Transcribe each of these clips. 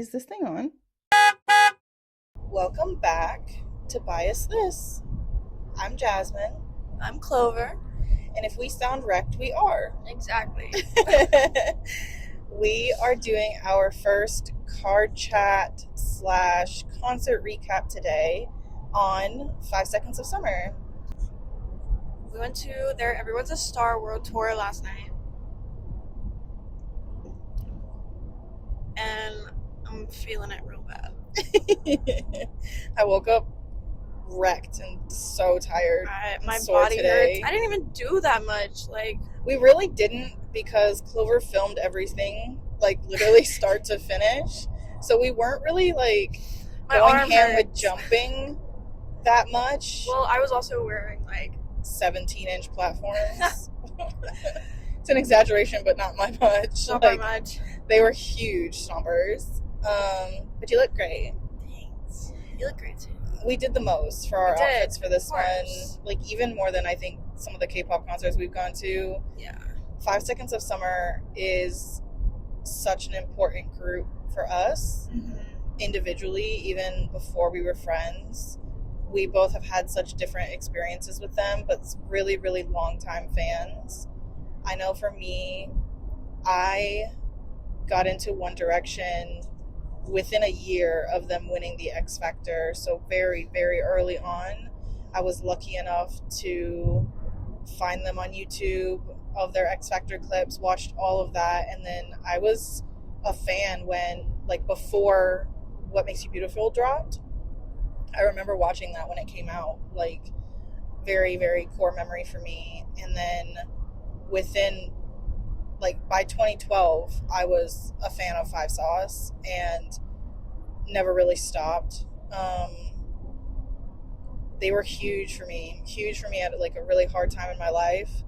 Is this thing on? Welcome back to Bias This. I'm Jasmine, I'm Clover. and if we sound wrecked, we are. Exactly. We are doing our first card chat / concert recap today on 5 Seconds of Summer. We went to their Everyone's a Star World Tour last night. And I'm feeling it real bad. I woke up wrecked and so tired. My sore body today. hurts. I didn't even do that much. We really didn't, because Clover filmed everything, literally start to finish. So we weren't really my going arm ham hurts. with jumping that much. Well, I was also wearing 17-inch platforms. It's an exaggeration, but not by much. not by much. They were huge stompers. But you look great. Thanks. You look great too. We did the most for our outfits for this course. one. Even more than I think some of the K-pop concerts we've gone to. Yeah. 5 Seconds of Summer is such an important group for us, individually, even before we were friends. We both have had such different experiences with them, but really, really long-time fans. I know for me, I got into One Direction within a year of them winning the X Factor, so very, very early on. I was lucky enough to find them on YouTube, of their X Factor clips, watched all of that, and then I was a fan when, before What Makes You Beautiful dropped. I remember watching that when it came out, very, very core memory for me. And then within, by 2012, I was a fan of Five Sauce and never really stopped. They were huge for me at a really hard time in my life.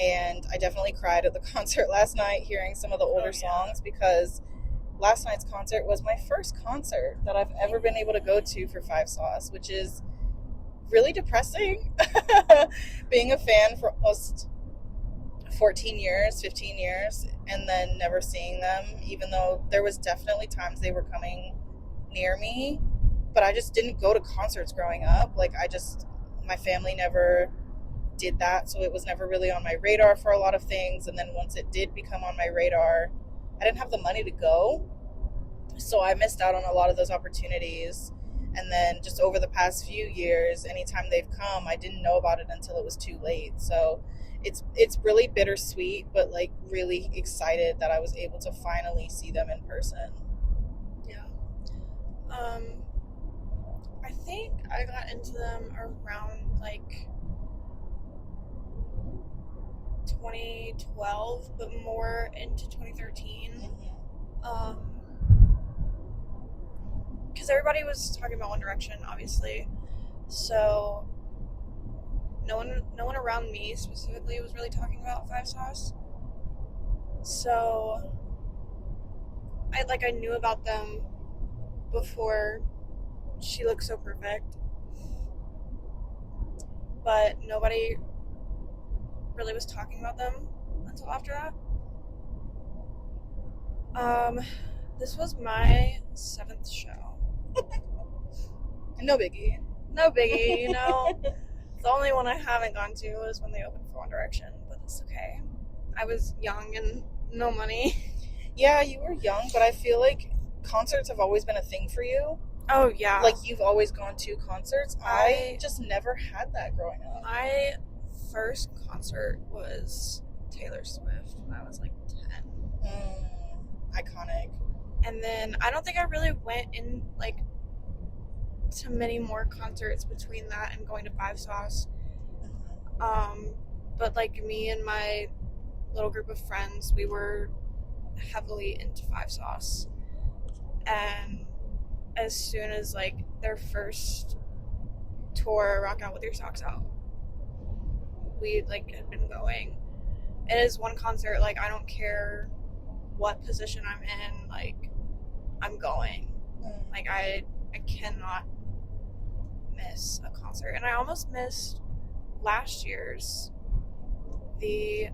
And I definitely cried at the concert last night hearing some of the older songs, because last night's concert was my first concert that I've ever been able to go to for Five Sauce, which is really depressing. Being a fan for almost 15 years, and then never seeing them, even though there was definitely times they were coming near me, but I just didn't go to concerts growing up. My family never did that, so it was never really on my radar for a lot of things. And then once it did become on my radar, I didn't have the money to go, so I missed out on a lot of those opportunities. And then just over the past few years, anytime they've come, I didn't know about it until it was too late. So it's really bittersweet, but really excited that I was able to finally see them in person. Yeah. I think I got into them around 2012, but more into 2013. Because everybody was talking about One Direction, obviously. So no one around me specifically was really talking about Five Sauce. So I knew about them before She Looks So Perfect, but nobody really was talking about them until after that. This was my 7th show. No biggie. The only one I haven't gone to was when they opened for One Direction, but it's okay. I was young and no money. Yeah, you were young, but I feel like concerts have always been a thing for you. Oh, yeah. You've always gone to concerts. I just never had that growing up. My first concert was Taylor Swift when I was 10. Iconic. And then I don't think I really went in to many more concerts between that and going to Five Sauce. But me and my little group of friends, we were heavily into Five Sauce. And as soon as their first tour, Rock Out With Your Socks Out, we had been going. It is one concert, I don't care what position I'm in, I'm going. I cannot miss a concert. And I almost missed last year's the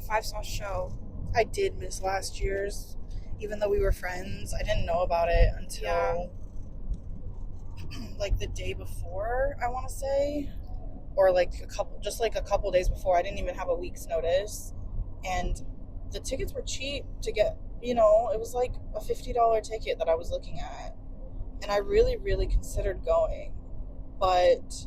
Five Sauce show. I did miss last year's. even though we were friends, I didn't know about it until Yeah. like the day before, I want to say, or like a couple days before. I didn't even have a week's notice, and the tickets were cheap to get. It was like a $50 ticket that I was looking at, and I really, really considered going, but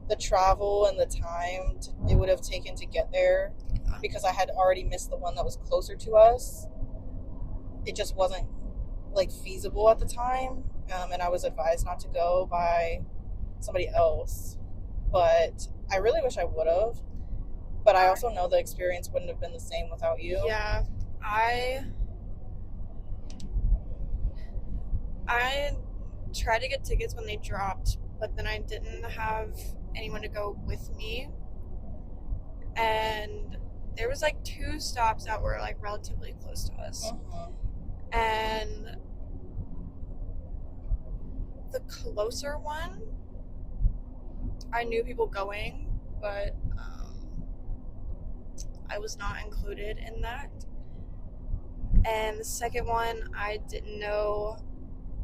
the travel and the time it would have taken to get there, because I had already missed the one that was closer to us. It just wasn't like feasible at the time, and I was advised not to go by somebody else. But I really wish I would have. But I also know the experience wouldn't have been the same without you. Yeah, I tried to get tickets when they dropped, but then I didn't have anyone to go with me. And there was like 2 stops that were like relatively close to us. Mm-hmm. And the closer one, I knew people going, but I was not included in that. And the second one, I didn't know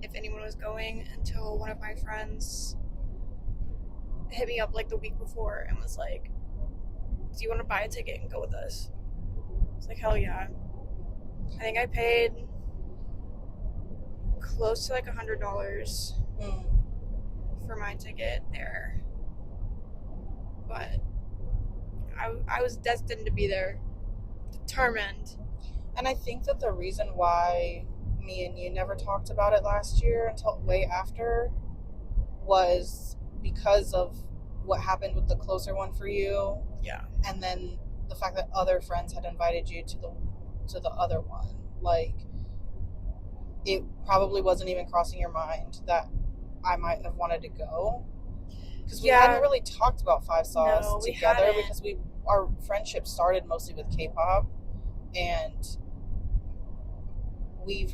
if anyone was going until one of my friends hit me up like the week before and was like, do you want to buy a ticket and go with us? I was like, hell yeah. I think I paid close to like $100 for my ticket there. But I was destined to be there, determined. And I think that the reason why me and you never talked about it last year until way after was because of what happened with the closer one for you. Yeah. And then the fact that other friends had invited you to the other one. Like, it probably wasn't even crossing your mind that I might have wanted to go. Because we hadn't really talked about Five Sauce together, because our friendship started mostly with K-pop, and we've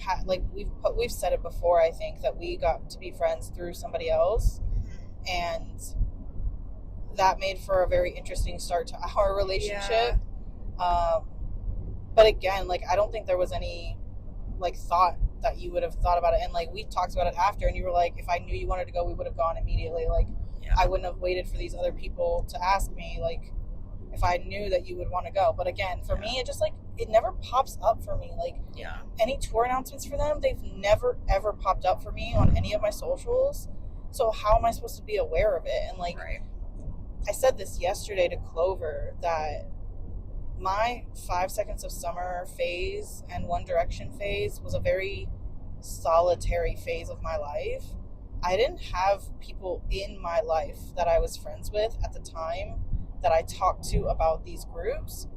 said it before, I think, that we got to be friends through somebody else, and that made for a very interesting start to our relationship. Yeah. But again, like, I don't think there was any like thought that you would have thought about it, and like we talked about it after, and you were like, if I knew you wanted to go, we would have gone immediately. Like, yeah. I wouldn't have waited for these other people to ask me, like, if I knew that you would want to go. But again, for me, it just like, it never pops up for me. Like, any tour announcements for them, they've never ever popped up for me on any of my socials. So how am I supposed to be aware of it? And like, I said this yesterday to Clover, that my 5 Seconds of Summer phase and One Direction phase was a very solitary phase of my life. I didn't have people in my life that I was friends with at the time that I talked to about these groups.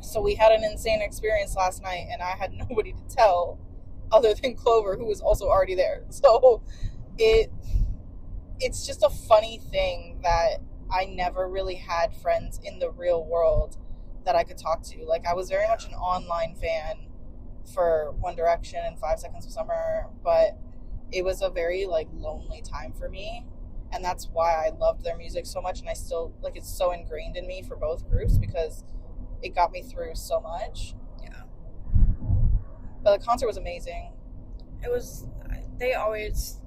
So we had an insane experience last night, and I had nobody to tell other than Clover, who was also already there. So it's just a funny thing that I never really had friends in the real world that I could talk to. Like, I was very much an online fan for One Direction and 5 Seconds of Summer, but it was a very like lonely time for me, and that's why I loved their music so much, and I still like, it's so ingrained in me for both groups because it got me through so much. Yeah. But the concert was amazing. It was. They always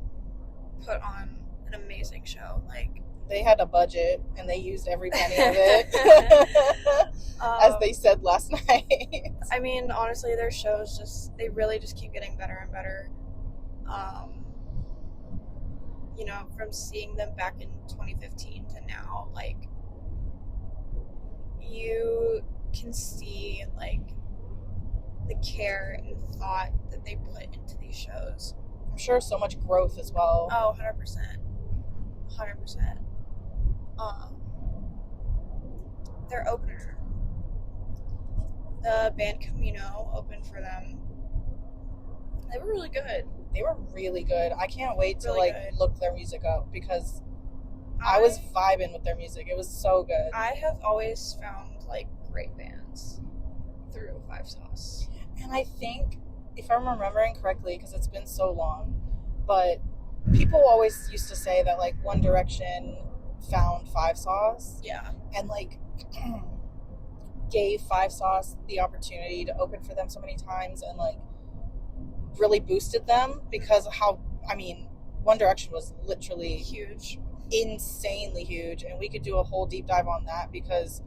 put on an amazing show. Like, they had a budget and they used every penny of it. As they said last night. I mean, honestly, their shows they really just keep getting better and better. From seeing them back in 2015 to now, like, you can see like the care and thought that they put into these shows. I'm sure so much growth as well. Oh, 100%. 100%. Their opener, the band Camino, opened for them. They were really good. They were really good. I can't wait to look their music up, because I was vibing with their music. It was so good. I have always found like great bands through Five Sauce. And I think, if I'm remembering correctly, because it's been so long, but people always used to say that like One Direction found Five Sauce. Yeah. And like gave Five Sauce the opportunity to open for them so many times, and like really boosted them because of how, I mean, One Direction was literally Huge. insanely huge, and we could do a whole deep dive on that because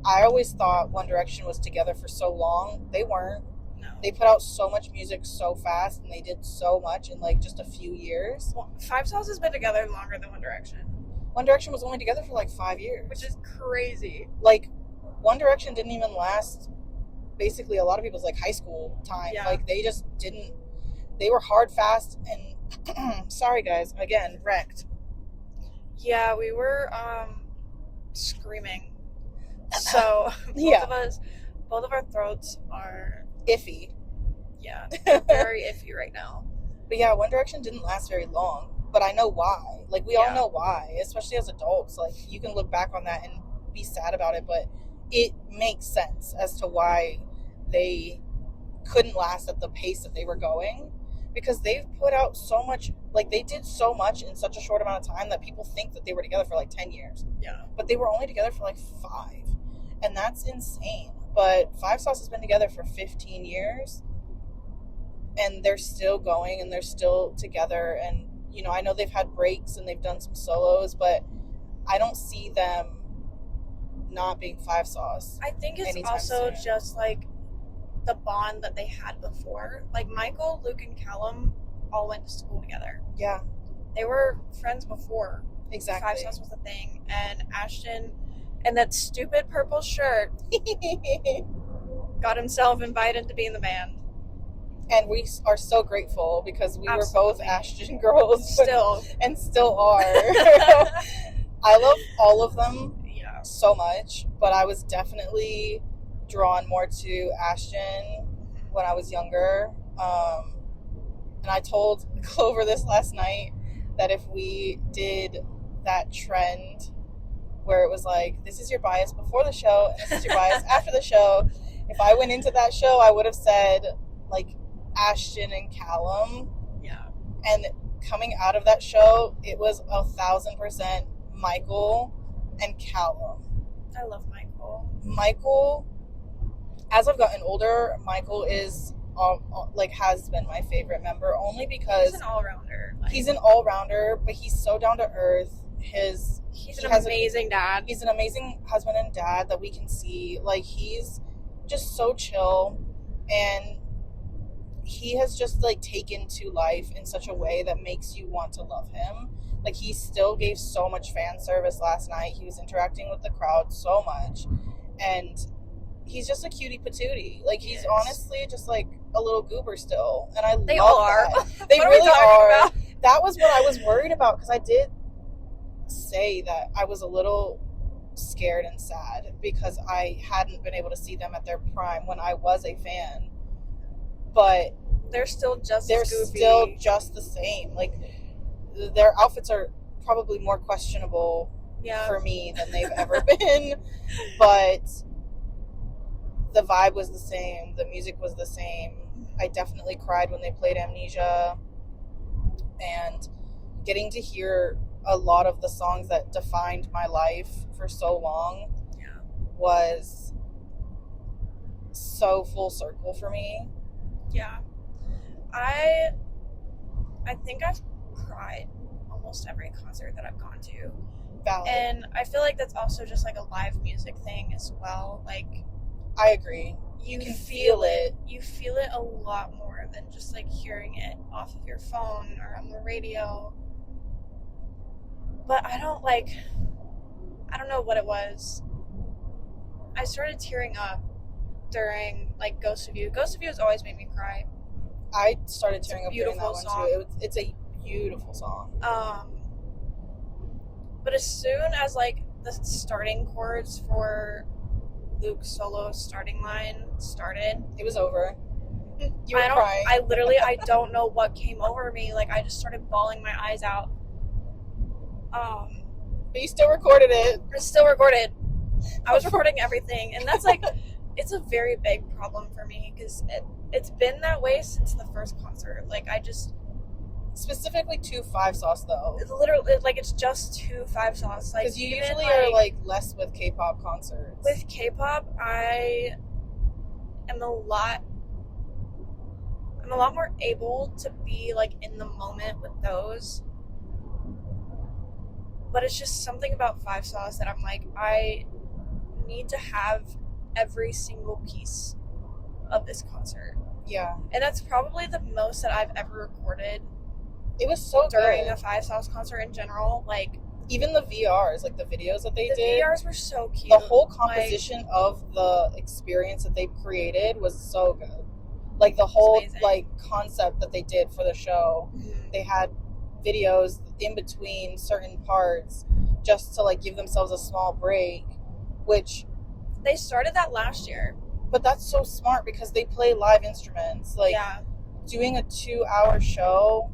I always thought One Direction was together for so long. They weren't. No. They put out so much music so fast, and they did so much in like just a few years. Well, Five Sauce has been together longer than One Direction, One Direction was only together for like 5 years. which is crazy. Like, One Direction didn't even last basically a lot of people's like high school time. Yeah. Like, they just didn't. They were hard, fast, and sorry guys, again, wrecked. Yeah, we were screaming. So Yeah. both of our throats are Iffy. yeah, very iffy right now. But yeah, One Direction didn't last very long. But I know why. Like, we all Yeah. know why, especially as adults. Like, you can look back on that and be sad about it, but it makes sense as to why they couldn't last at the pace that they were going. Because they've put out so much, like, they did so much in such a short amount of time that people think that they were together for like 10 years. Yeah. But they were only together for like 5. And that's insane. But Five Sauce has been together for 15 years. And they're still going and they're still together. And, you know, I know they've had breaks and they've done some solos, but I don't see them not being Five Sauce. I think it's Anytime also soon. just like the bond that they had before. Like Michael, Luke, and Callum all went to school together. Yeah, They were friends before exactly. Five Sauce was a thing. And Ashton, and that stupid purple shirt, got himself invited to be in the band. And we are so grateful because we were both Absolutely. Ashton girls. Still. And still are. I love all of them Yeah. so much, but I was definitely drawn more to Ashton when I was younger. And I told Clover this last night that if we did that trend where it was like, this is your bias before the show, and this is your bias after the show, if I went into that show, I would have said, like, Ashton and Callum. Yeah. And coming out of that show, it was 1,000% Michael and Callum. I love Michael. Michael, as I've gotten older, Michael is like has been my favorite member only because He's an all-rounder. Like, he's an all-rounder, but he's so down to earth. he's he an has amazing dad. He's an amazing husband and dad that we can see. Like, he's just so chill, and he has just like taken to life in such a way that makes you want to love him. Like, he still gave so much fan service last night. He was interacting with the crowd so much, and he's just a cutie patootie. Like, he's Yes. honestly just like a little goober still, and I They love all are. that. They What are we really talking are. about? That was what I was worried about, because I did say that I was a little scared and sad because I hadn't been able to see them at their prime when I was a fan. But They're still just they're as goofy. still just the same. Like, their outfits are probably more questionable yeah. for me than they've ever been, but the vibe was the same, the music was the same. I definitely cried when they played Amnesia, and getting to hear a lot of the songs that defined my life for so long Yeah. was so full circle for me. Yeah. I think I've cried almost every concert that I've gone to. Valid. And I feel like that's also just like a live music thing as well. Like, I agree. you can feel feel it. You feel it a lot more than just like hearing it off of your phone or on the radio. But I don't know what it was. I started tearing up during like Ghost of You. Ghost of You has always made me cry. I started tearing up during that beautiful one song. too. It's a beautiful song. But as soon as like the starting chords for Luke's solo starting line started, It was over. You were crying. I don't know what came over me. Like, I just started bawling my eyes out. But you still recorded it. I still recorded. I was recording everything, and that's like, it's a very big problem for me because it's been that way since the first concert. Like, I just Specifically to Five Sauce though. it's literally like it's just 2 5 Sauce. Like, Because you even, usually are like less with K-pop concerts. with K-pop, I am a lot. I'm a lot more able to be like in the moment with those. But it's just something about Five Sauce that I'm like, I need to have every single piece of this concert. Yeah. And that's probably the most that I've ever recorded. It was so during good. a Five Sauce concert in general. Like, even the VRs, like the videos that they did. The VRs were so cute. The whole composition of the experience that they created was so good. Like the whole like concept that they did for the show. Mm-hmm. They had videos in between certain parts just to like give themselves a small break, which they started that last year. But that's so smart because they play live instruments. Like doing a 2-hour show,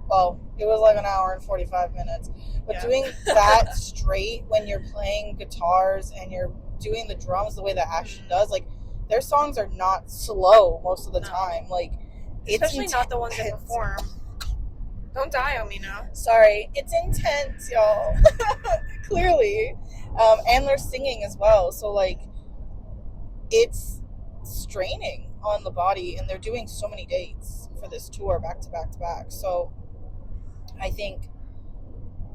well, it was like an hour and 45 minutes. But doing that straight when you're playing guitars and you're doing the drums the way that Ashton does, like their songs are not slow most of the time. Like, especially not the ones that perform. Don't die on me now. Sorry, it's intense, y'all. Clearly, and they're singing as well. So like, it's straining on the body, and they're doing so many dates for this tour back to back to back. So I think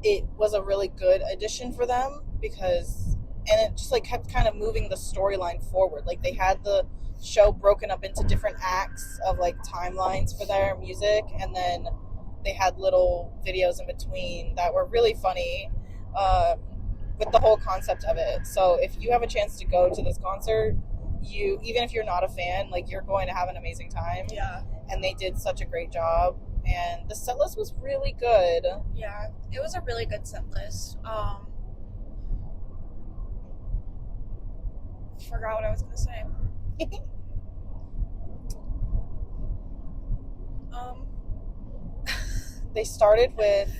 it was a really good addition for them because, and it just like kept kind of moving the storyline forward. Like they had the show broken up into different acts of like timelines for their music, and then they had little videos in between that were really funny with the whole concept of it. So if you have a chance to go to this concert, you, even if you're not a fan, like you're going to have an amazing time. Yeah. And they did such a great job. And the set list was really good. Yeah, it was a really good set list. Forgot what I was gonna say. They started with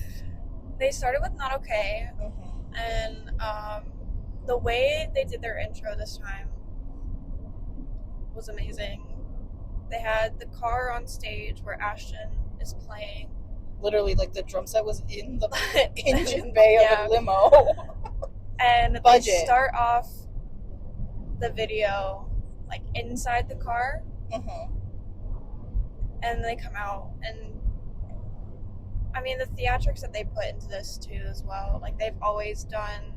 Not Okay. Mm-hmm. And the way they did their intro this time was amazing. They had the car on stage where Ashton is playing. Literally, like the drum set was in the engine bay of the limo. And they start off the video like inside the car. Mm-hmm. And they come out, and I mean the theatrics that they put into this too as well. Like they've always done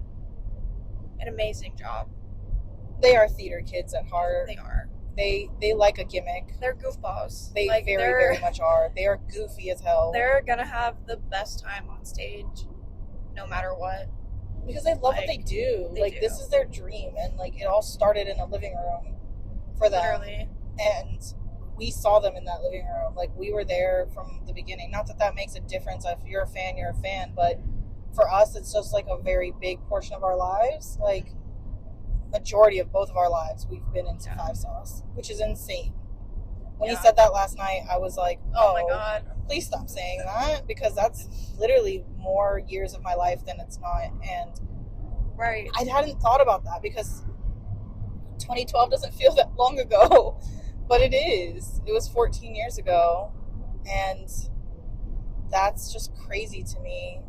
an amazing job. They are theater kids at heart. They are. They like a gimmick. They're goofballs. They like, very much are. They are goofy as hell. They're gonna have the best time on stage, no matter what. Because they love what they do. This is their dream, and like it all started in a living room for them. Literally. And we saw them in that living room. Like we were there from the beginning. Not that that makes a difference. If you're a fan, you're a fan. But for us, it's just like a very big portion of our lives. Like. Majority of both of our lives we've been into Five Sauce, which is insane. When he said that last night, I was like, oh my god, please stop saying that, because that's literally more years of my life than it's not. And I hadn't thought about that because 2012 doesn't feel that long ago, but it is. It was 14 years ago, and that's just crazy to me.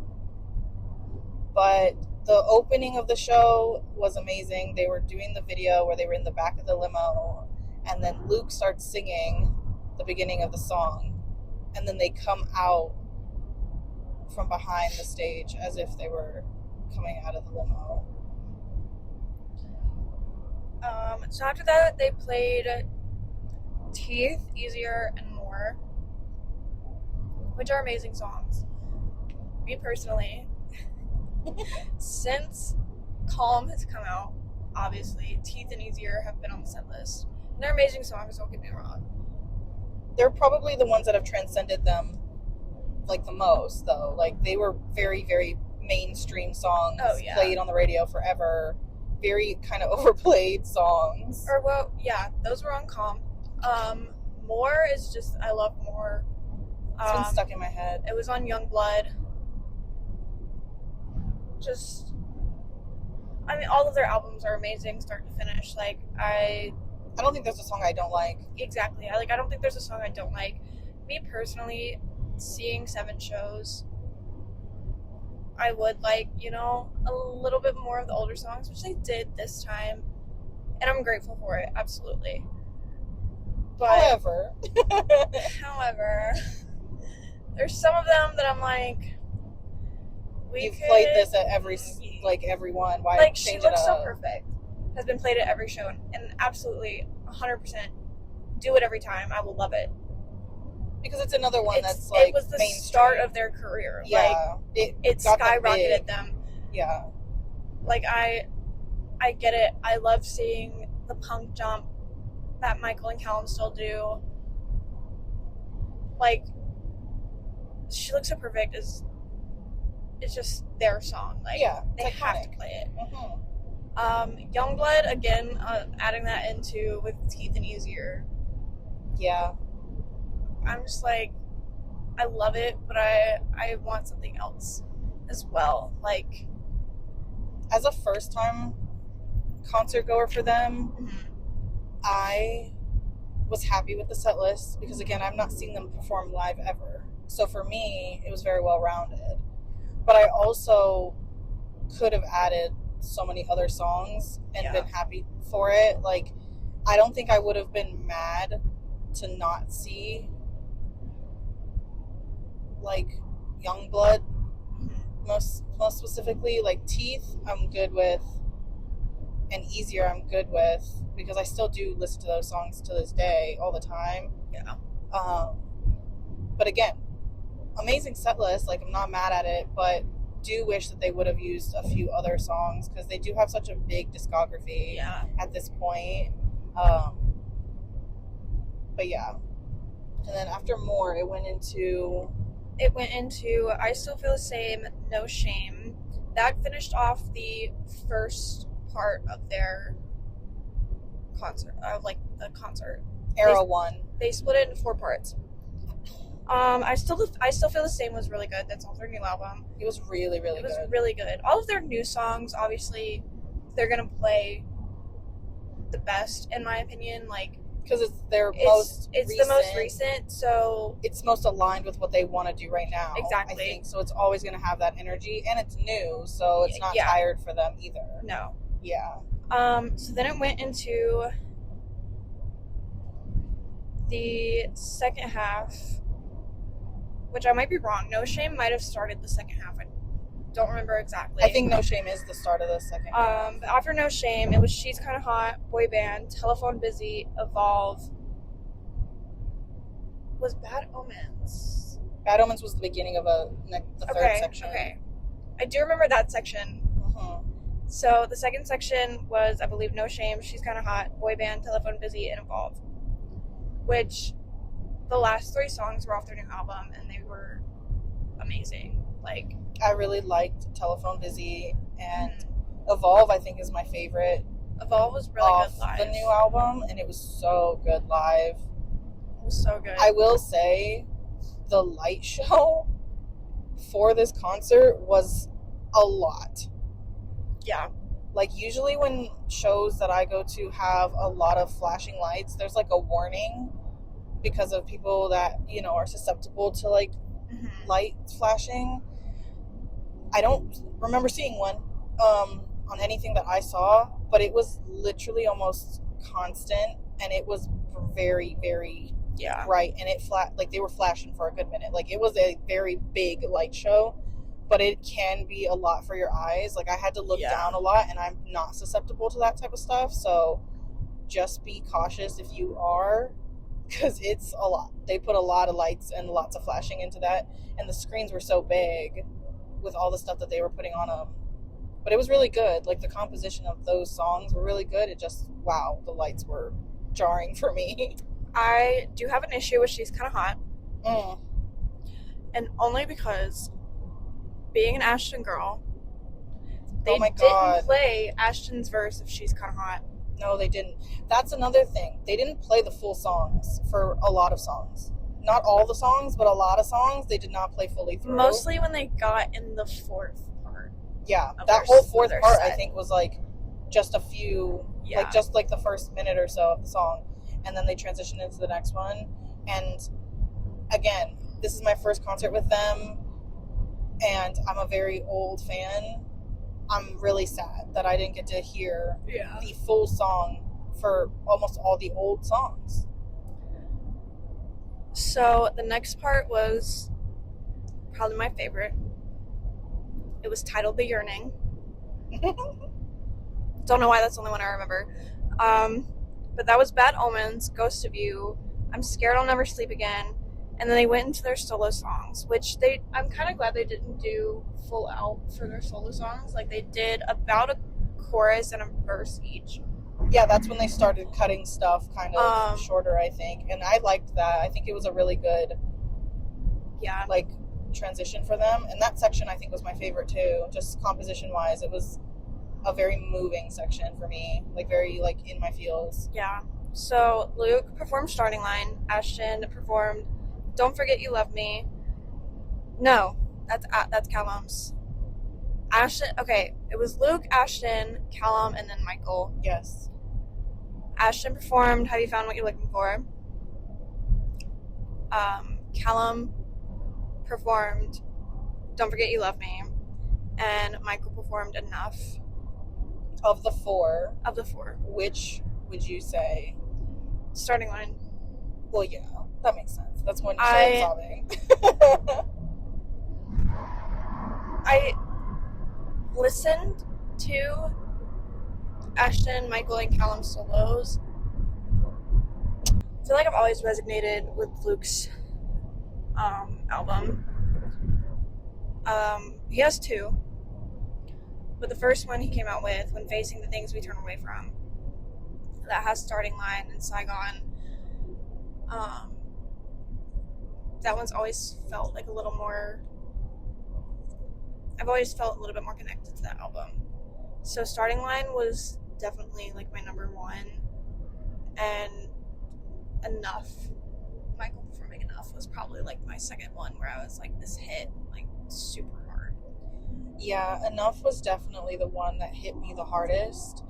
But the opening of the show was amazing. They were doing the video where they were in the back of the limo, and then Luke starts singing the beginning of the song, and then they come out from behind the stage as if they were coming out of the limo. So after that, they played Teeth, Easier, and More, which are amazing songs. Me personally, since Calm has come out, obviously, Teeth and Easier have been on the set list. And they're amazing songs, don't get me wrong. They're probably the ones that have transcended them, like, the most, though. Like, they were very, very mainstream songs, played on the radio forever. Very kind of overplayed songs. Or, well, yeah, those were on Calm. More is just, I love More. It's been stuck in my head. It was on Youngblood. Just, I mean, all of their albums are amazing, start to finish. Like, I don't think there's a song I don't like. Exactly. I don't think there's a song I don't like. Me personally, seeing 7 shows, I would like, a little bit more of the older songs, which they did this time, and I'm grateful for it, absolutely. But however, there's some of them that I'm like, you've played this at everyone. Why like, change She Looks it So up? Perfect has been played at every show, and absolutely 100% do it every time. I will love it. Because it's another one it was the start of their career. Yeah. Like, it skyrocketed them. Yeah. Like, I get it. I love seeing the punk jump that Michael and Callum still do. Like, She Looks So Perfect is just their song. Like, they have to play it. Mm-hmm. Youngblood, again, adding that into with Teeth and Easier. Yeah. I'm just like, I love it, but I want something else as well. Like, as a first time concert goer for them, I was happy with the set list because, again, I've not seen them perform live ever. So for me, it was very well rounded. But I also could have added so many other songs and been happy for it. Like, I don't think I would have been mad to not see, like, Youngblood, most specifically. Like, Teeth, I'm good with, and Easier, I'm good with, because I still do listen to those songs to this day all the time. Yeah. But again, amazing set list. Like, I'm not mad at it, but do wish that they would have used a few other songs because they do have such a big discography at this point. But yeah. And then after More, it went into I Still Feel the Same, No Shame. That finished off the first part of their concert, the concert. Era 1. They split it in 4 parts. I Still Feel the Same was really good. That's off their new album. It was really, really good. It was really good. All of their new songs, obviously, they're gonna play the best, in my opinion. Like, because it's the most recent, so it's most aligned with what they want to do right now. Exactly. I think so. It's always going to have that energy, and it's new, so it's not tired for them either. No. Yeah. So then it went into the second half, which I might be wrong. No Shame might have started the second half. I don't remember exactly. I think No Shame is the start of the second half. But after No Shame, it was She's Kinda Hot, Boy Band, Telephone Busy, Evolve. Was Bad Omens? Bad Omens was the beginning of the third section. Okay. I do remember that section. Mm-hmm. So the second section was, I believe, No Shame, She's Kinda Hot, Boy Band, Telephone Busy, and Evolve. Which, the last 3 songs were off their new album, and they were amazing. Like, I really liked Telephone Busy, and Evolve, I think, is my favorite. Evolve was really good live. The new album, and it was so good live. It was so good. I will say, the light show for this concert was a lot. Yeah. Like, usually when shows that I go to have a lot of flashing lights, there's like a warning because of people that, are susceptible to like light flashing. I don't remember seeing one on anything that I saw, but it was literally almost constant, and it was very, very bright, and they were flashing for a good minute. Like, it was a very big light show, but it can be a lot for your eyes. Like, I had to look down a lot, and I'm not susceptible to that type of stuff, so just be cautious if you are, because it's a lot. They put a lot of lights and lots of flashing into that, and the screens were so big with all the stuff that they were putting on them. But it was really good. Like, the composition of those songs were really good. It just, wow, the lights were jarring for me. I do have an issue with She's Kinda Hot. And only because, being an Ashton girl, they didn't play Ashton's verse of She's Kinda Hot. No, they didn't. That's another thing. They didn't play the full songs for a lot of songs. Not all the songs, but a lot of songs they did not play fully through. Mostly when they got in the 4th part. Yeah, that whole 4th part, I think, was like just a few, like just like the first minute or so of the song. And then they transitioned into the next one. And again, this is my first concert with them, and I'm a very old fan. I'm really sad that I didn't get to hear the full song for almost all the old songs. So the next part was probably my favorite. It was titled The Yearning. Don't know why that's the only one I remember. But that was Bad Omens, Ghost of You, I'm Scared I'll Never Sleep Again, and then they went into their solo songs, which I'm kind of glad they didn't do full out for their solo songs. Like, they did about a chorus and a verse each. Yeah, that's when they started cutting stuff kind of shorter, I think. And I liked that. I think it was a really good like transition for them. And that section I think was my favorite too. Just composition wise, it was a very moving section for me. Like very like in my feels. Yeah. So Luke performed Starting Line. Ashton performed Don't Forget You Love Me. No, that's Callum's. Ashton. Okay, it was Luke, Ashton, Callum, and then Michael. Yes. Ashton performed Have You Found What You're Looking For? Callum performed Don't Forget You Love Me. And Michael performed Enough. Of the four, which would you say? Starting Line. Well, yeah, that makes sense. That's when you started sobbing. I listened to Ashton, Michael, and Callum's solos. I feel like I've always resonated with Luke's album. He has two, but the first one he came out with, When Facing the Things We Turn Away From, that has Starting Line and Saigon. That one's always felt like a little more. I've always felt a little bit more connected to that album. So Starting Line was definitely like my number one, and Enough, Michael performing Enough, was probably like my second one where I was like, this hit like super hard. Yeah, Enough was definitely the one that hit me the hardest.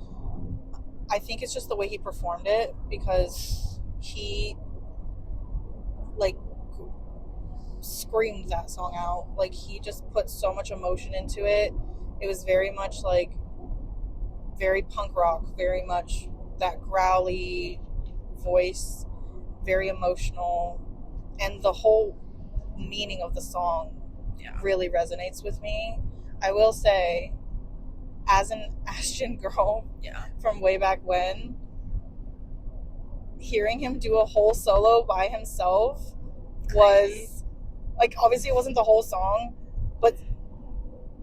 I think it's just the way he performed it, because he like screamed that song out. Like, he just put so much emotion into it. It was very much like very punk rock, very much that growly voice, very emotional, and the whole meaning of the song really resonates with me. I will say, as an Ashton girl from way back when, hearing him do a whole solo by himself was like, obviously it wasn't the whole song, but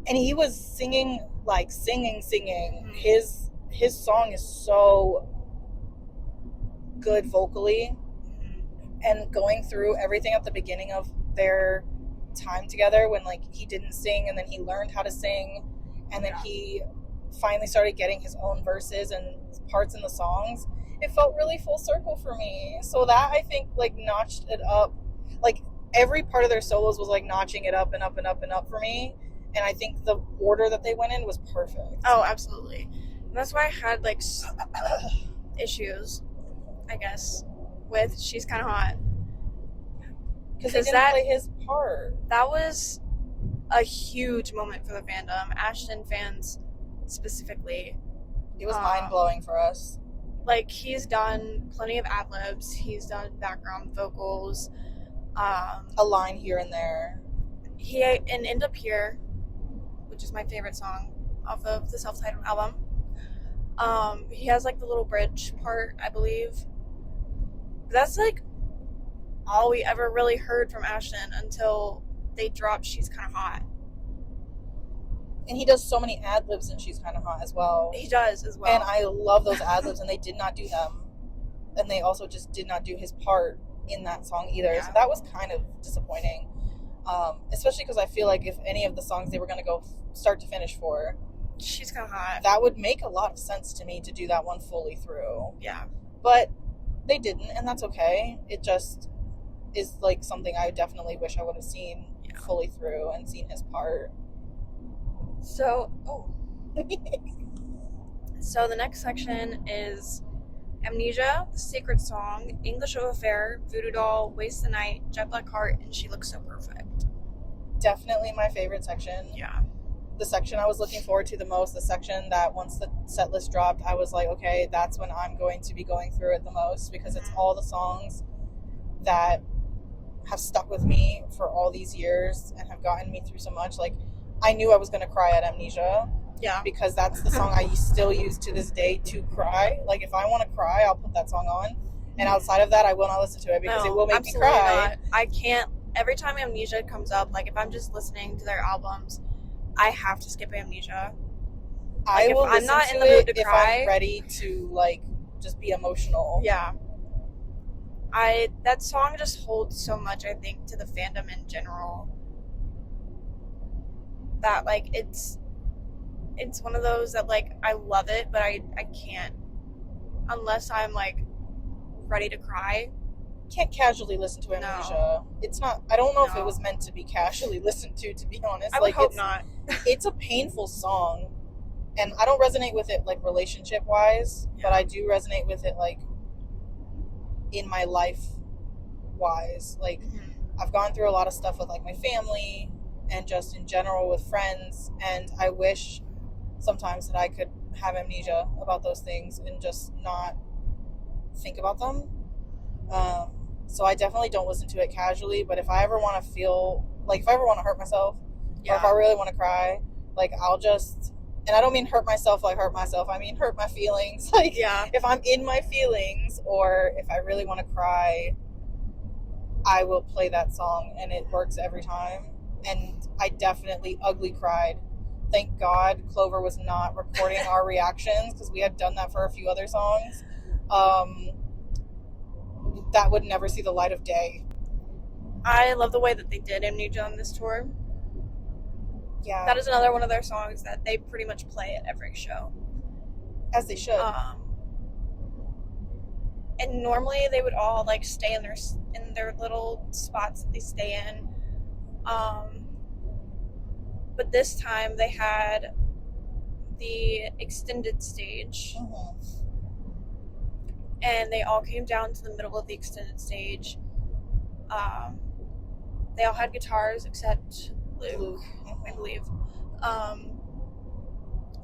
and he was singing. Mm-hmm. His song is so good vocally, and going through everything at the beginning of their time together, when like he didn't sing and then he learned how to sing, and then he finally started getting his own verses and parts in the songs, it felt really full circle for me. So that, I think, like notched it up. Like, every part of their solos was like notching it up and up and up and up for me. And I think the order that they went in was perfect. Oh, absolutely. And that's why I had like issues, I guess, with She's Kind of Hot. Because they didn't play his part. That was a huge moment for the fandom. Ashton fans specifically. It was mind-blowing for us. Like, he's done plenty of ad-libs. He's done background vocals. A line here and there. And End Up Here, which is my favorite song off of the self-titled album. He has like the little bridge part, I believe. But that's like all we ever really heard from Ashton until they dropped She's Kind of Hot. And he does so many ad-libs in She's Kind of Hot as well. He does as well. And I love those ad-libs, and they did not do them. And they also just did not do his part in that song either. Yeah. So that was kind of disappointing. Especially because I feel like if any of the songs they were going to go start to finish for, She's Kind of Hot, that would make a lot of sense to me to do that one fully through. Yeah. But they didn't, and that's okay. It just is like something I definitely wish I would have seen fully through and seen his part. So, so the next section is Amnesia, The Secret Song, English Love Affair, Voodoo Doll, Waste the Night, Jet Black Heart, and She Looks So Perfect. Definitely my favorite section. Yeah. The section I was looking forward to the most, the section that once the set list dropped, I was like, okay, that's when I'm going to be going through it the most, because it's all the songs that have stuck with me for all these years and have gotten me through so much. Like, I knew I was going to cry at Amnesia. Yeah. Because that's the song I still use to this day to cry. Like, if I want to cry, I'll put that song on. And outside of that, I will not listen to it because it will make me cry. Not. I can't. Every time Amnesia comes up, like, if I'm just listening to their albums, I have to skip Amnesia. Like, I will listen to it if I'm ready to, like, just be emotional. Yeah. That song just holds so much, I think, to the fandom in general. That, like, it's one of those that, like, I love it, but I can't, unless I'm, like, ready to cry. Can't casually listen to Amnesia. No. It's not, I don't know if it was meant to be casually listened to be honest. I would hope not. It's a painful song, and I don't resonate with it, like, relationship wise, but I do resonate with it, like, in my life wise. Like, I've gone through a lot of stuff with, like, my family and just in general with friends, and I wish sometimes that I could have amnesia about those things and just not think about them. So I definitely don't listen to it casually, but if I ever want to feel, like, if I ever want to hurt myself, or if I really want to cry, like, I'll just, and I don't mean hurt myself, like, hurt myself, I mean hurt my feelings. Like, if I'm in my feelings, or if I really want to cry, I will play that song, and it works every time. And I definitely ugly cried. Thank God Clover was not recording our reactions, because we had done that for a few other songs. That would never see the light of day. I love the way that they did Amnesia on this tour. Yeah. That is another one of their songs that they pretty much play at every show. As they should. And normally they would all, like, stay in their little spots that they stay in. But this time they had the extended stage. And they all came down to the middle of the extended stage. They all had guitars except Luke, I believe.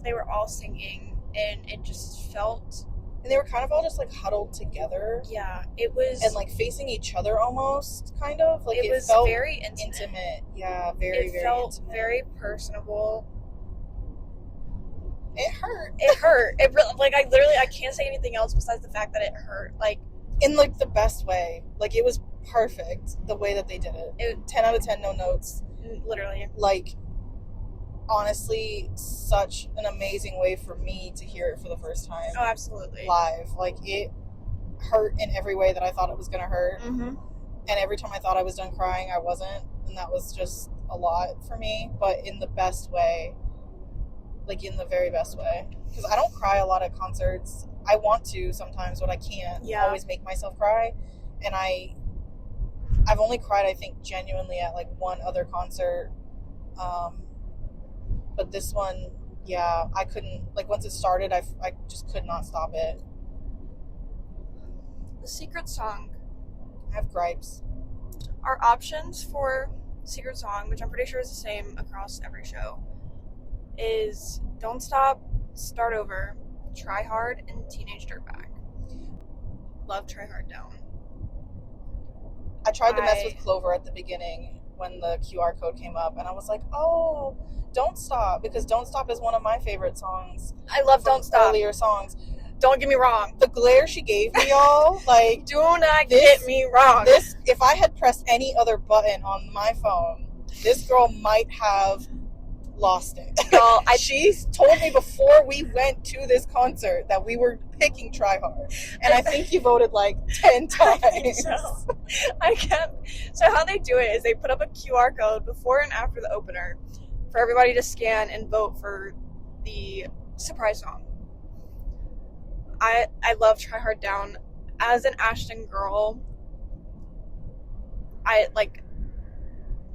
They were all singing, and it just felt... And they were kind of all just, like, huddled together. Yeah, it was... And, like, facing each other almost, kind of. Like, it was felt very intimate. Yeah, very, very intimate. It felt very personable. It hurt. It hurt. It really, like, I can't say anything else besides the fact that it hurt. Like, in, like, the best way. Like, it was perfect the way that they did it. 10 out of 10, no notes. Literally. Like, honestly, such an amazing way for me to hear it for the first time. Oh, absolutely. Live. Like, it hurt in every way that I thought it was going to hurt. And every time I thought I was done crying, I wasn't. And that was just a lot for me. But in the best way. Like, in the very best way. Because I don't cry a lot at concerts. I want to sometimes, but I can't always make myself cry. And I've only cried, I think, genuinely at, like, one other concert. But this one, I couldn't, like, once it started, I just could not stop it. The secret song. I have gripes. Our options for secret song, which I'm pretty sure is the same across every show, is Don't Stop, Start Over, Try Hard, and Teenage Dirtbag. Love Try Hard Down. I tried to mess with Clover at the beginning when the QR code came up, and I was like, oh, Don't Stop, because Don't Stop is one of my favorite songs. I love Don't Stop. Earlier songs. Don't get me wrong. The glare she gave me, y'all, like... Do not get me wrong. This, if I had pressed any other button on my phone, this girl might have lost it. Y'all, she told me before we went to this concert that we were picking Try Hard. And I think you voted, like, 10 times. I can't... So how they do it is they put up a QR code before and after the opener for everybody to scan and vote for the surprise song. I love Try Hard Down. As an Ashton girl,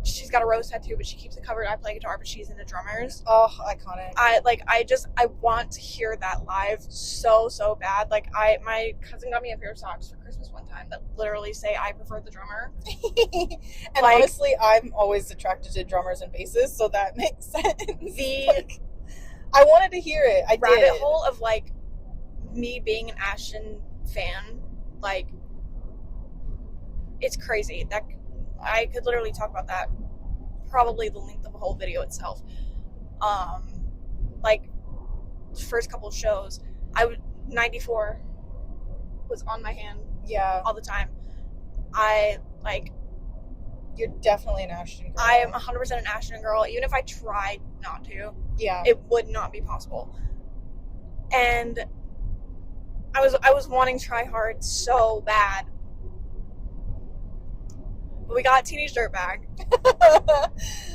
she's got a rose tattoo, but she keeps it covered. I play guitar, but she's into drummers. Oh, iconic. I want to hear that live so bad. Like, my cousin got me a pair of socks for Christmas one time that literally say I prefer the drummer. And like, honestly, I'm always attracted to drummers and bassists, so that makes sense. I wanted to hear it. I did. Rabbit hole of, like, me being an Ashton fan, like, it's crazy. That, I could literally talk about that probably the length of a whole video itself. Like, first couple of shows, 94 was on my hand Yeah. all the time. You're definitely an Ashton girl. I am 100% an Ashton girl. Even if I tried not to, Yeah. it would not be possible. And I was wanting to try hard so bad. But we got Teenage Dirtbag.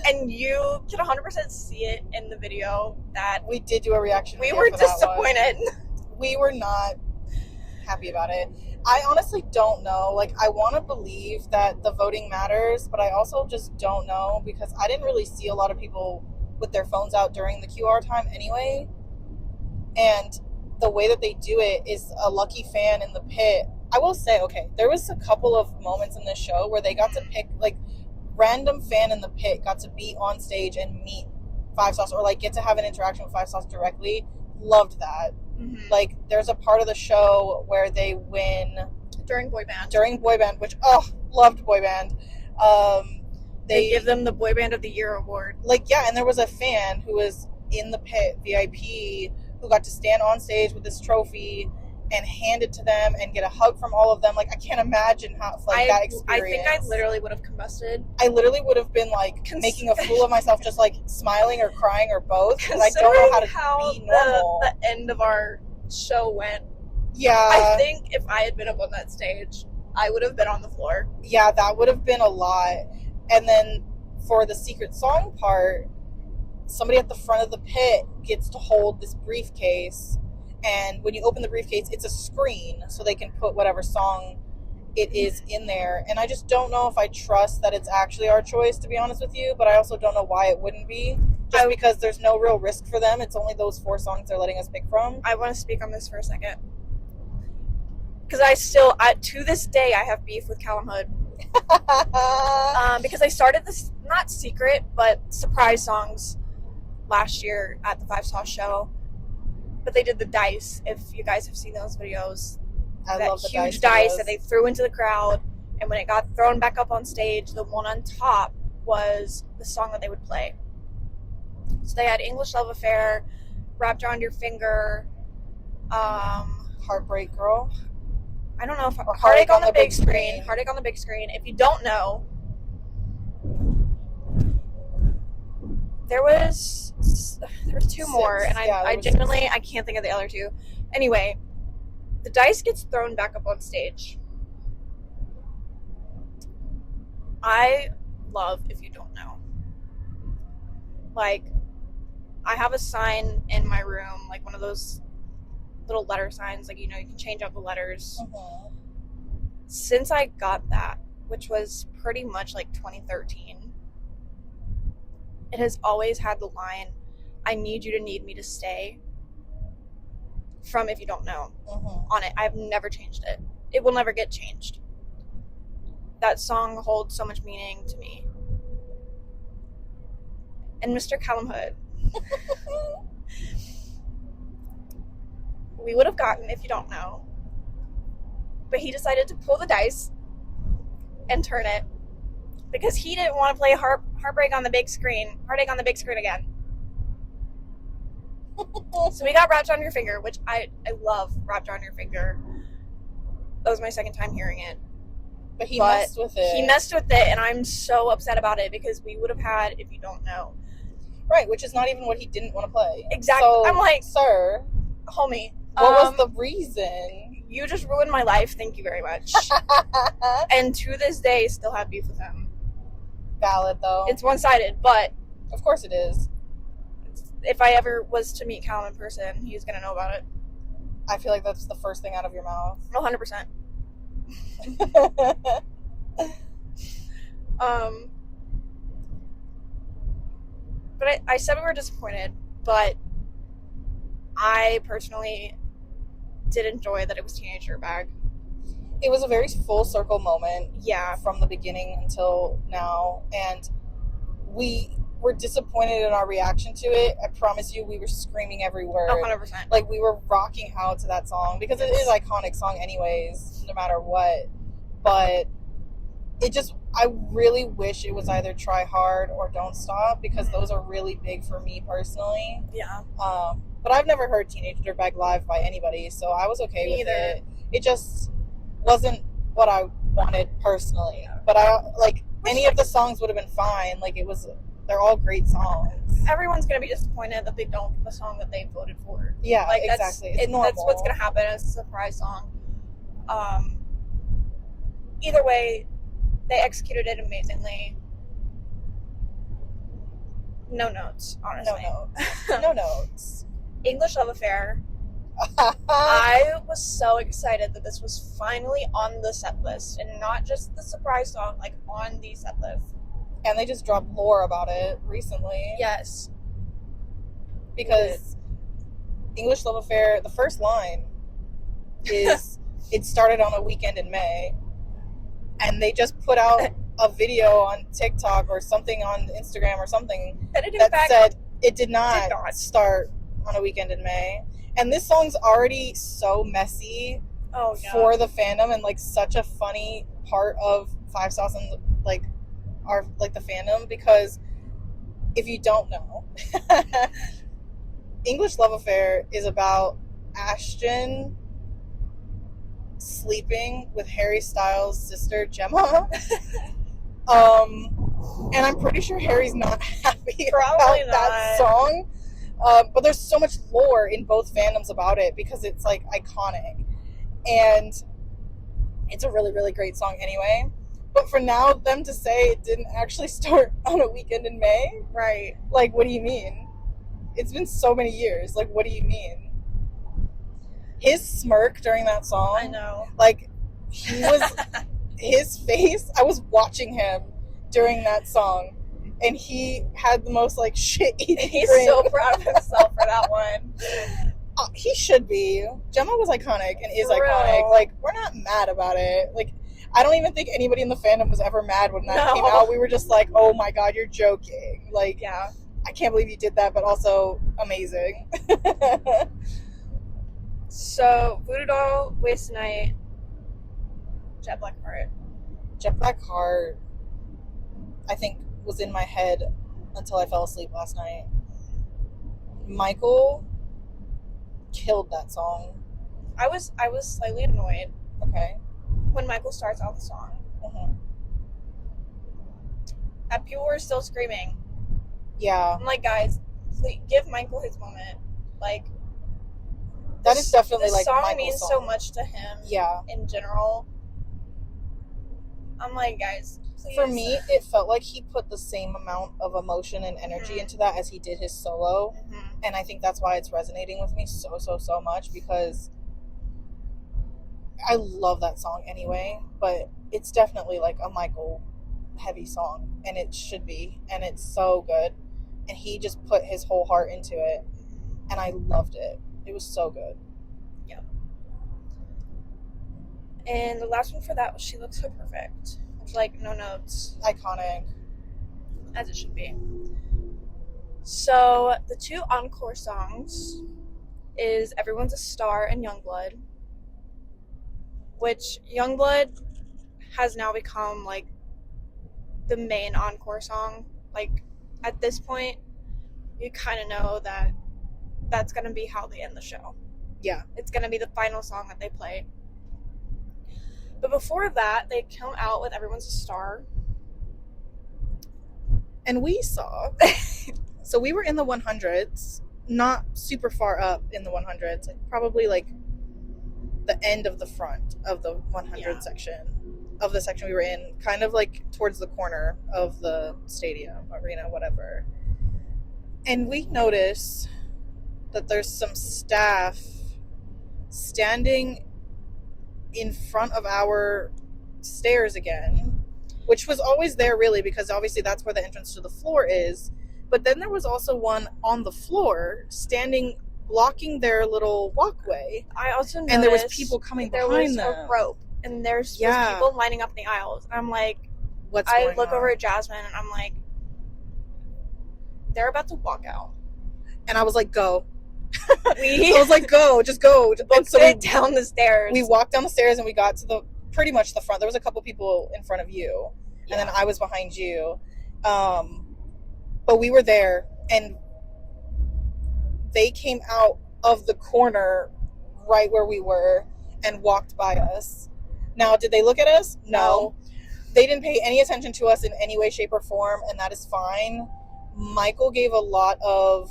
And you can 100% see it in the video that We did do a reaction. we video were for that one. disappointed. We were not happy about it. I honestly don't know. Like, I want to believe that the voting matters, but I also just don't know because I didn't really see a lot of people with their phones out during the QR time anyway. And the way that they do it is a lucky fan in the pit. I will say, okay, there was a couple of moments in this show where they got to pick, like, random fan in the pit got to be on stage and meet Five Sauce or, like, get to have an interaction with Five Sauce directly. Loved that. Mm-hmm. Like, there's a part of the show where they win During Boy Band. which, loved Boy Band. They give them the Boy Band of the Year award. Like, yeah, and there was a fan who was in the pit, VIP, who got to stand on stage with this trophy and hand it to them and get a hug from all of them. Like, I can't imagine how, like, that experience. I think I literally would have combusted. I literally would have been, like, making a fool of myself, just, like, smiling or crying or both, because I don't know how to be normal. The end of our show went. Yeah. I think if I had been up on that stage, I would have been on the floor. Yeah, that would have been a lot. And then for the secret song part, somebody at the front of the pit gets to hold this briefcase. And when you open the briefcase, it's a screen, so they can put whatever song it is in there. And I just don't know if I trust that it's actually our choice, to be honest with you. But I also don't know why it wouldn't be. Just because there's no real risk for them. It's only those 4 songs they're letting us pick from. I want to speak on this for a second. Because to this day, I have beef with Callum Hood. Because I started this, not secret, but surprise songs last year at the Five Sauce show. But they did the dice, if you guys have seen those videos. I that love the huge dice that they threw into the crowd. And when it got thrown back up on stage, the one on top was the song that they would play. So they had English Love Affair, Wrapped Around Your Finger, Heartbreak Girl. I don't know if Or Heartache on the Big Screen. Heartache on the Big Screen. If you don't know, there was 2 more, and I genuinely I can't think of the other 2. Anyway, the dice gets thrown back up on stage. I love If You Don't Know. Like, I have a sign in my room, like one of those little letter signs, like, you know, you can change out the letters. Mm-hmm. Since I got that, which was pretty much like 2013, it has always had the line, I need you to need me to stay, from If You Don't Know, on it. I've never changed it. It will never get changed. That song holds so much meaning to me. And Mr. Callum Hood, we would have gotten If You Don't Know, but he decided to pull the dice and turn it because he didn't want to play Heartache on the Big Screen again. So we got Wrapped Around Your Finger, which I love Wrapped Around Your Finger. That was my second time hearing it. But he messed with it. He messed with it, and I'm so upset about it because we would have had If You Don't Know. Right, which is not even what he didn't want to play. Exactly. So, I'm like, sir, homie, what was the reason? You just ruined my life. Thank you very much. And to this day, still have beef with him. Valid, though. It's one-sided, but of course it is. If I ever was to meet Callum in person, he's gonna know about it. I feel like that's the first thing out of your mouth. 100%. But I said we were disappointed, but I personally did enjoy that it was Teenage Dirtbag. It was a very full circle moment. Yeah. From the beginning until now. And we were disappointed in our reaction to it. I promise you, we were screaming every word. 100%. Like, we were rocking out to that song because it is an iconic song anyways, no matter what. But it just, I really wish it was either Try Hard or Don't Stop, because those are really big for me personally. Yeah. But I've never heard Teenage Dirtbag live by anybody, so I was okay with either. it. It just wasn't what I wanted personally. But any of the songs would have been fine. Like, they're all great songs. Everyone's gonna be disappointed that they don't get the song that they voted for. Yeah, like, exactly. It's normal. That's what's gonna happen. It's a surprise song. Either way, they executed it amazingly. No notes, honestly. No notes. No notes. English Love Affair. I was so excited that this was finally on the set list, and not just the surprise song, like on the set list. And they just dropped lore about it recently. Yes. Because English Love Affair, the first line is, it started on a weekend in May. And they just put out a video on TikTok or something on Instagram or something that said it did not start on a weekend in May. And this song's already so messy for the fandom, and like such a funny part of Five Sauce and the fandom, because if you don't know, English Love Affair is about Ashton sleeping with Harry Styles' sister Gemma. And I'm pretty sure Harry's not happy about that song. But there's so much lore in both fandoms about it, because it's like iconic. And it's a really, really great song anyway. But for now, them to say it didn't actually start on a weekend in May, right? Like, what do you mean? It's been so many years. Like, what do you mean? His smirk during that song. I know. Like, he was, his face, I was watching him during that song, and he had the most, like, shit-eating He's grin. so proud of himself for that one. He should be. Gemma was iconic and is For iconic. real. Like, we're not mad about it. Like, I don't even think anybody in the fandom was ever mad when that came out. We were just like, oh my god, you're joking. Like, Yeah. I can't believe you did that, but also amazing. So, Voodoo Doll, Waste Night, Jet Black Heart. Jet Black Heart, I think, was in my head until I fell asleep last night. Michael killed that song. I was slightly annoyed Okay. when Michael starts out the song. Mm-hmm. And people were still screaming. Yeah. I'm like, guys, please give Michael his moment. Like, That is definitely this like song Michael's means song. so much to him. Yeah. In general. I'm like, guys, please. For me, it felt like he put the same amount of emotion and energy into that as he did his solo. Mhm. And I think that's why it's resonating with me so much, because I love that song anyway, but it's definitely like a Michael heavy song, and it should be, and it's so good, and he just put his whole heart into it, and I loved it. It was so good. Yeah. And the last one for that was She Looks So Perfect. It's like no notes, Iconic. as it should be. So the two encore songs is Everyone's a Star and Youngblood, which Youngblood has now become like the main encore song. Like, at this point, you kind of know that that's going to be how they end the show. Yeah. It's going to be the final song that they play. But before that, they come out with Everyone's a Star. And we saw, so we were in the 100s, not super far up in the 100s, probably like the end of the front of the 100 section of the section we were in, kind of like towards the corner of the stadium, arena, whatever. And we notice that there's some staff standing in front of our stairs again, which was always there really, because obviously that's where the entrance to the floor is. But then there was also one on the floor standing, blocking their little walkway. I also noticed and there was people coming there behind was them. a rope, and there's Yeah. people lining up in the aisles. And I'm like, What's I going look on? over at Jasmine, and I'm like, they're about to walk out. And I was like, go. We I was like, go, just go. And so booked it down the stairs. we walked down the stairs and we got to pretty much the front. There was a couple people in front of you. and then I was behind you. But we were there, and they came out of the corner right where we were and walked by us. Now, did they look at us? No. They didn't pay any attention to us in any way, shape, or form, and that is fine. Michael gave a lot of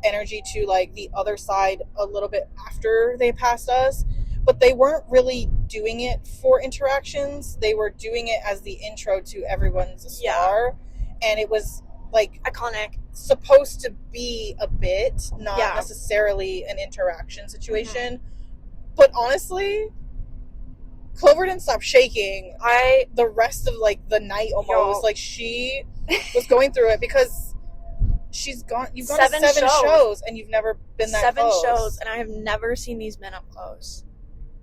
energy to like the other side a little bit after they passed us, but they weren't really doing it for interactions. They were doing it as the intro to Everyone's a Star, and it was like iconic, supposed to be a bit, not necessarily an interaction situation. But honestly, Clover didn't stop shaking. The rest of like the night almost, like she was going through it because you've gone to seven shows and you've never been that close. 7 shows, and I have never seen these men up close.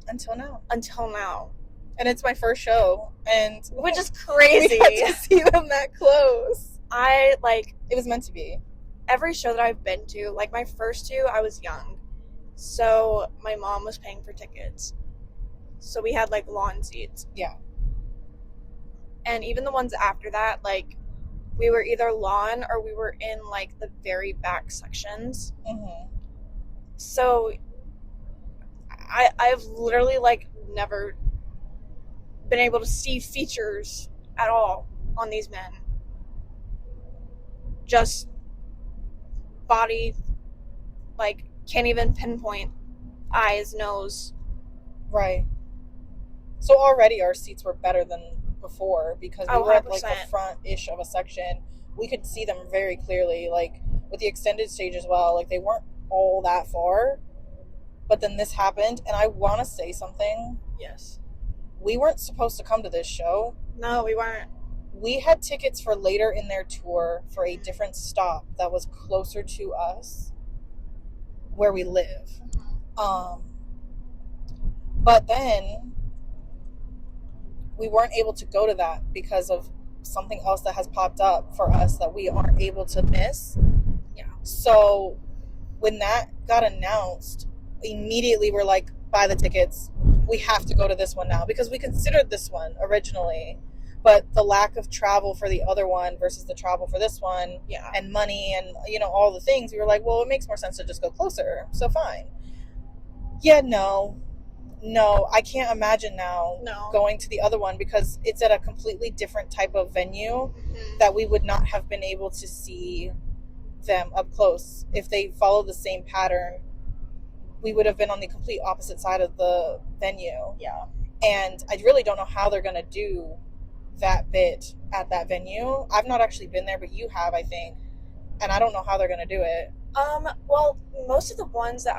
Until now. And it's my first show, and which is crazy. We got to see them that close. It was meant to be. Every show that I've been to, like my first 2, I was young. So my mom was paying for tickets. So we had like lawn seats. Yeah. And even the ones after that, like we were either lawn or we were in like the very back sections. So I've literally like never been able to see features at all on these men. Just body, like can't even pinpoint eyes, nose. Right. So already our seats were better than before because we were at like the front-ish of a section. We could see them very clearly, like with the extended stage as well. Like they weren't all that far. But then this happened, and I want to say something. Yes. We weren't supposed to come to this show. No, we weren't. We had tickets for later in their tour for a different stop that was closer to us, where we live. But then we weren't able to go to that because of something else that has popped up for us that we aren't able to miss. Yeah. So when that got announced, immediately we're like, buy the tickets. We have to go to this one now because we considered this one originally, but the lack of travel for the other one versus the travel for this one, and money and all the things, we were like, well, it makes more sense to just go closer. So fine. Yeah, no, I can't imagine now going to the other one because it's at a completely different type of venue that we would not have been able to see them up close. If they follow the same pattern, we would have been on the complete opposite side of the venue. Yeah. And I really don't know how they're going to do that bit at that venue. I've not actually been there, but you have, I think. And I don't know how they're going to do it. Well, most of the ones that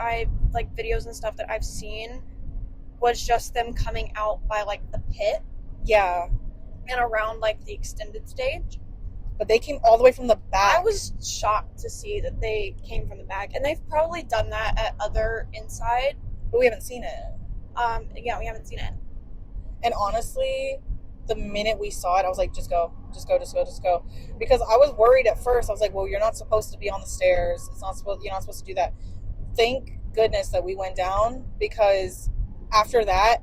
like videos and stuff that I've seen was just them coming out by like the pit. Yeah. And around like the extended stage. But they came all the way from the back. I was shocked to see that they came from the back. And they've probably done that at other inside. But we haven't seen it. Yeah, we haven't seen it. And honestly, the minute we saw it, I was like, just go. Because I was worried at first. I was like, well, you're not supposed to be on the stairs. You're not supposed to do that. Thank goodness that we went down, because after that,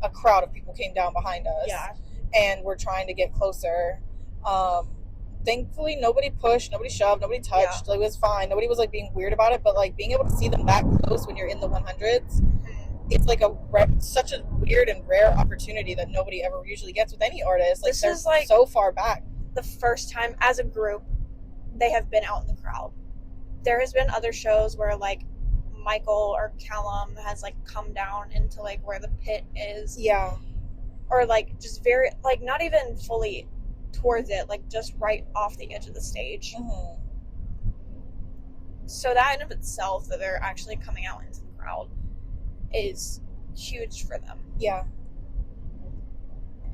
a crowd of people came down behind us. Yeah. And we're trying to get closer. Thankfully, nobody pushed, nobody shoved, nobody touched. Yeah. Like, it was fine. Nobody was like being weird about it, but like being able to see them that close when you're in the 100s, it's like such a weird and rare opportunity that nobody ever usually gets with any artist. Like, this they're is like so far back. The first time as a group they have been out in the crowd. There has been other shows where like Michael or Callum has like come down into like where the pit is. Yeah. Or like just very like not even fully towards it, like just right off the edge of the stage. Mm-hmm. So that in of itself, that they're actually coming out into the crowd, is huge for them. Yeah.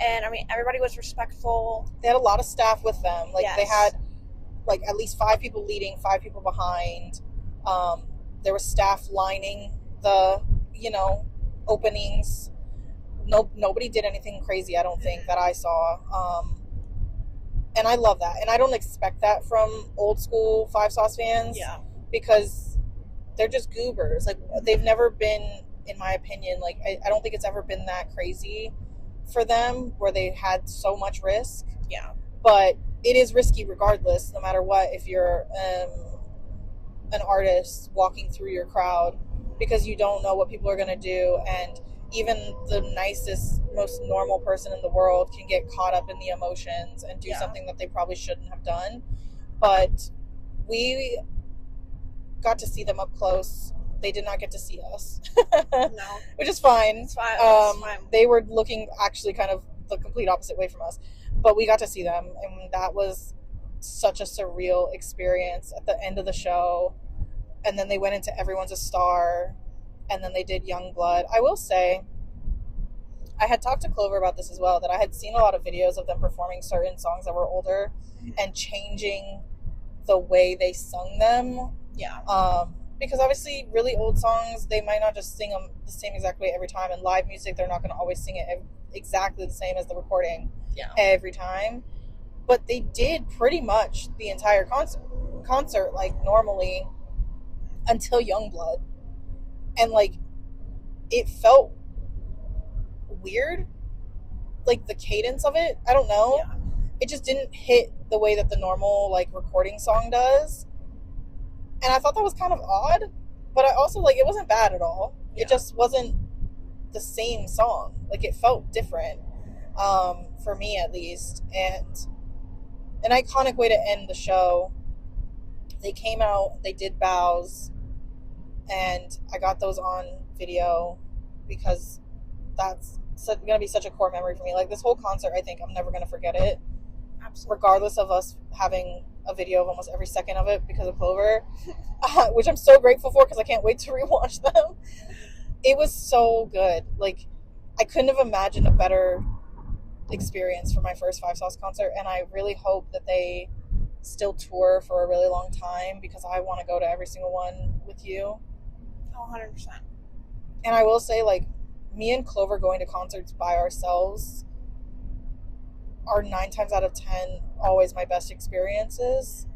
And I mean, everybody was respectful. They had a lot of staff with them. Like, yes. They had like at least 5 people leading, 5 people behind. There was staff lining the, openings. Nobody did anything crazy, I don't think, that I saw. And I love that. And I don't expect that from old school Five Sauce fans. Yeah. Because they're just goobers. Like, they've never been, in my opinion, like, I don't think it's ever been that crazy for them where they had so much risk. Yeah. But it is risky regardless, no matter what, if you're an artist walking through your crowd, because you don't know what people are going to do. And even the nicest, most normal person in the world can get caught up in the emotions and do something that they probably shouldn't have done. But we got to see them up close. They did not get to see us. No. Which is fine. It's fine. It's fine. They were looking actually kind of the complete opposite way from us. But we got to see them, and that was such a surreal experience at the end of the show. And then they went into Everyone's a Star, and then they did Youngblood. I will say, I had talked to Clover about this as well, that I had seen a lot of videos of them performing certain songs that were older and changing the way they sung them. Yeah. Because obviously really old songs, they might not just sing them the same exact way every time. And live music, they're not going to always sing it exactly the same as the recording every time. But they did pretty much the entire concert like normally until Youngblood. And like, it felt weird. Like the cadence of it, I don't know. Yeah. It just didn't hit the way that the normal like recording song does. And I thought that was kind of odd, but I also, like, it wasn't bad at all. Yeah. It just wasn't the same song. Like, it felt different, for me at least. And an iconic way to end the show. They came out, they did bows, and I got those on video because that's going to be such a core memory for me. Like, this whole concert, I think I'm never going to forget it. Absolutely. Regardless of us having a video of almost every second of it because of Clover, which I'm so grateful for because I can't wait to rewatch them. It was so good. Like, I couldn't have imagined a better experience for my first Five Sauce concert, and I really hope that they still tour for a really long time because I want to go to every single one with you. Oh, 100%. And I will say, like, me and Clover going to concerts by ourselves are 9 times out of 10 always my best experiences.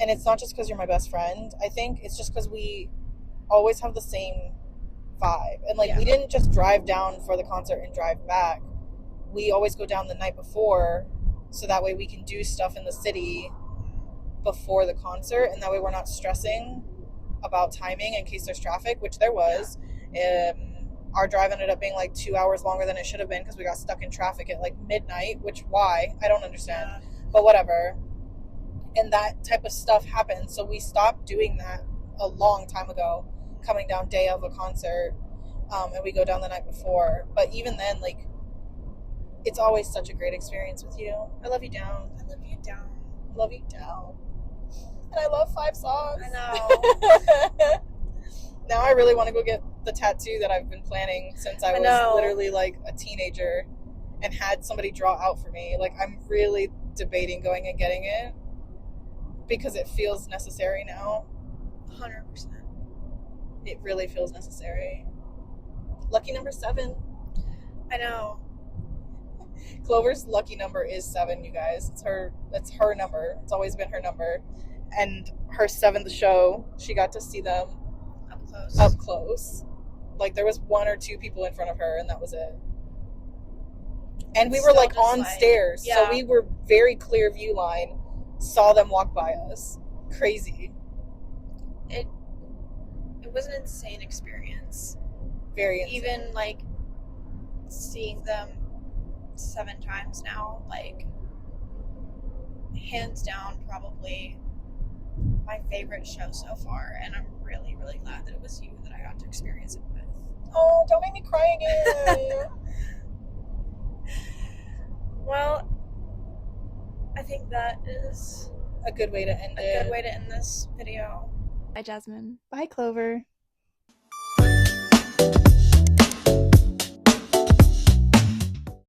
And it's not just because you're my best friend. I think it's just because we always have the same vibe. And like, we didn't just drive down for the concert and drive back. We always go down the night before, so that way we can do stuff in the city before the concert, and that way we're not stressing about timing in case there's traffic, which there was. Our drive ended up being like 2 hours longer than it should have been because we got stuck in traffic at like midnight, which why? I don't understand. But whatever. And that type of stuff happens. So we stopped doing that a long time ago, coming down day of a concert, and we go down the night before. But even then, like, it's always such a great experience with you. I love you down. I love you down. Love you down. And I love Five Sauce. I know. Now I really want to go get the tattoo that I've been planning since I was literally like a teenager and had somebody draw out for me. Like, I'm really debating going and getting it because it feels necessary now. 100%. It really feels necessary. Lucky number 7. I know. Clover's lucky number is 7, you guys. It's her number. It's always been her number. And her 7th show, she got to see them up close. Like, there was 1 or 2 people in front of her, and that was it. And we were like on stairs, so we were very clear view line. Saw them walk by us. Crazy. It was an insane experience. Very insane. Even like seeing them 7 times now, like, hands down probably my favorite show so far, and I'm really, really glad that it was you that I got to experience it with. Oh, don't make me cry again. Well, I think that is a good way to end a good way to end this video. Bye, Jasmine. Bye, Clover.